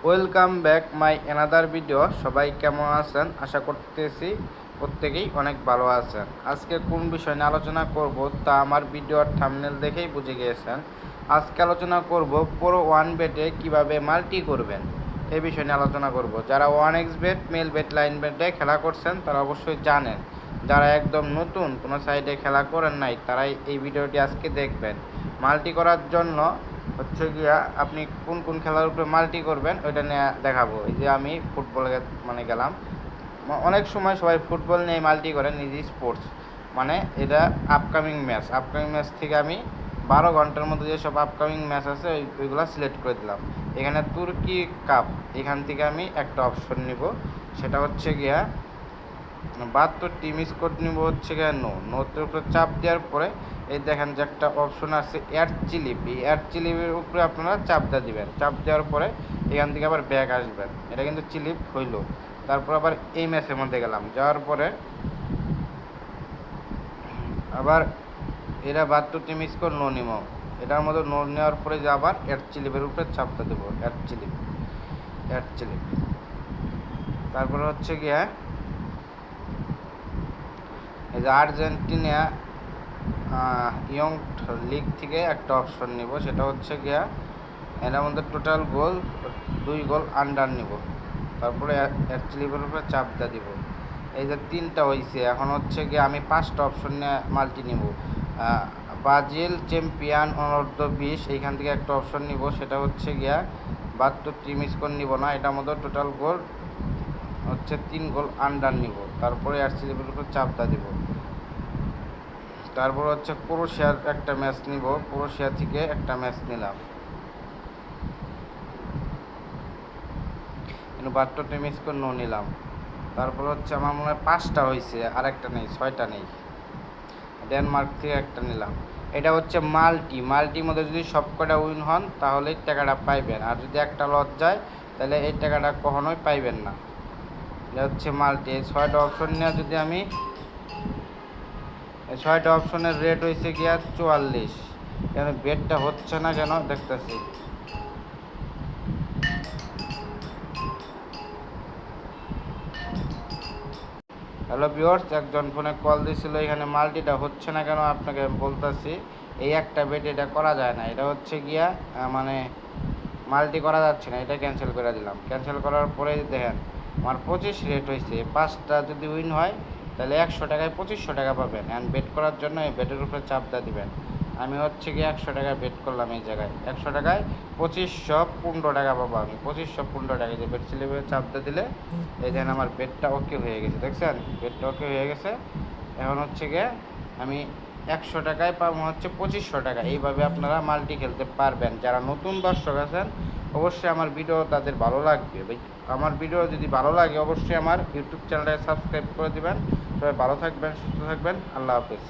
Welcome back my another video. সবাই কেমন আছেন? আশা করতেছি প্রত্যেকেই অনেক ভালো আছেন। আজকে কোন বিষয় নিয়ে আলোচনা করব তা আমার ভিডিওর থাম্বনেল দেখেই বুঝে গিয়েছেন। আজকে আলোচনা করব পুরো ওয়ান বেটে কীভাবে মাল্টি করবেন এই বিষয় নিয়ে আলোচনা করব। যারা 1x bet, mail bet, line বেটে খেলা করছেন তারা অবশ্যই জানেন। যারা একদম নতুন কোনো সাইডে খেলা করেন নাই তারাই এই ভিডিওটি আজকে দেখবেন। মাল্টি করার জন্য হচ্ছে গিয়া আপনি কোন কোন খেলার উপরে মাল্টি করবেন ওইটা নিয়ে দেখাবো। এই যে আমি ফুটবলে গেলাম। অনেক সময় সবাই ফুটবল নিয়ে মাল্টি করেন, নিজে স্পোর্টস মানে এটা আপকামিং ম্যাচ থেকে আমি 12 ঘন্টার মধ্যে যেসব আপকামিং ম্যাচ আছে ওইগুলো সিলেক্ট করে দিলাম। এখানে তুর্কি কাপ, এখান থেকে আমি একটা অপশন নিব, সেটা হচ্ছে গিয়া 72 টিম স্কোর নিব হচ্ছে গিয়ে নোতের উপরে চাপ দেওয়ার পরে এই দেখেন যে একটা অপশন আছে অ্যাড চিলিপ। এই অ্যাড চিলিপের উপরে আপনারা চাপটা দিবেন। চাপ দেওয়ার পরে এখান থেকে আবার ব্যাক আসবেন। এটা কিন্তু চিলিপ হইল। তারপর আবার এই ম্যাচের মধ্যে গেলাম, যাওয়ার পরে আবার এরা 72 টিম স্কোর নিব। এটার মধ্যে নেওয়ার পরে যে আবার অ্যাড চিলিপের উপরে চাপটা দেবো। অ্যাড চিলিপ। তারপরে হচ্ছে গিয়ে এই যে আর্জেন্টিনা ইয়ং লিগ থেকে একটা অপশন নিব, সেটা হচ্ছে গিয়া এর মধ্যে টোটাল গোল 2 গোল আন্ডার নিব। তারপরে অ্যাকচুয়ালির উপরে চাপ দিয়ে দিব। এই যে 3টা হয়েছে, এখন হচ্ছে গিয়ে আমি 5টা অপশন নিয়ে মাল্টি নিব। ব্রাজিল চ্যাম্পিয়ন অনূর্ধ্ব 20 এইখান থেকে একটা অপশন নিব, সেটা হচ্ছে গিয়া 72 টিম স্কোর নিব না, এটার মধ্যে টোটাল গোল হচ্ছে 3 গোল আন্ডার নিব। তারপরে অ্যাকচুয়ালির উপরে চাপ দিয়ে দিব। তারপর হচ্ছে ক্রোয়েশিয়ার একটা ম্যাচ নিব, ক্রোয়েশিয়া থেকে একটা ম্যাচ নিলাম। 72 টিম স্কোর নিলাম। তারপর হচ্ছে আমার মনে হয় 5টা হয়েছে, আর একটা নেই, 6টা নেই। ডেনমার্ক থেকে একটা নিলাম। এটা হচ্ছে মাল্টির মধ্যে যদি সব কটা উইন হন তাহলে টাকাটা পাইবেন, আর যদি একটা লস যায় তাহলে এই টাকাটা কখনোই পাইবেন না। এটা হচ্ছে মাল্টি। এই 6টা অপশন নিয়ে যদি আমি, এই 6টা অপশনের রেট হয়েছে গিয়া 44। কেন বেডটা হচ্ছে না কেন দেখতেছি। হ্যালো ভিউয়ার্স, একজন ফোনে কল দিছিল, এখানে মাল্টিটা হচ্ছে না কেন আপনাকে বলতেছি। এই একটা বেড এটা করা যায় না, এটা হচ্ছে গিয়া মানে মাল্টি করা যাচ্ছে না, এটা ক্যান্সেল করে দিলাম। ক্যান্সেল করার পরে দেখেন আমার 25 রেট হয়েছে। 5টা যদি উইন হয় তাহলে 100 টাকায় 2500 টাকা পাবেন। অ্যান্ড বেট করার জন্য এই বেটের উপরে চাপ দিয়ে দিবেন। আমি হচ্ছে গিয়ে 100 টাকায় বেট করলাম। এই জায়গায় 100 টাকায় 2515 টাকা পাবো আমি। 2515 টাকা যে বেট স্লিপে চাপ দিয়ে দিলে এই দেখেন আমার বেটটা ওকে হয়ে গেছে। দেখছেন বেটটা ওকে হয়ে গেছে। এখন হচ্ছে গিয়ে আমি 100 টাকায় পাবো হচ্ছে 2500 টাকা। এইভাবে আপনারা মাল্টি খেলতে পারবেন। যারা নতুন দর্শক আছেন অবশ্যই আমার ভিডিও তাদের ভালো লাগবে। আমার ভিডিও যদি ভালো লাগে অবশ্যই আমার ইউটিউব চ্যানেলটাকে সাবস্ক্রাইব করে দিবেন। সবাই ভালো থাকবেন, সুস্থ থাকবেন। আল্লাহ হাফেজ।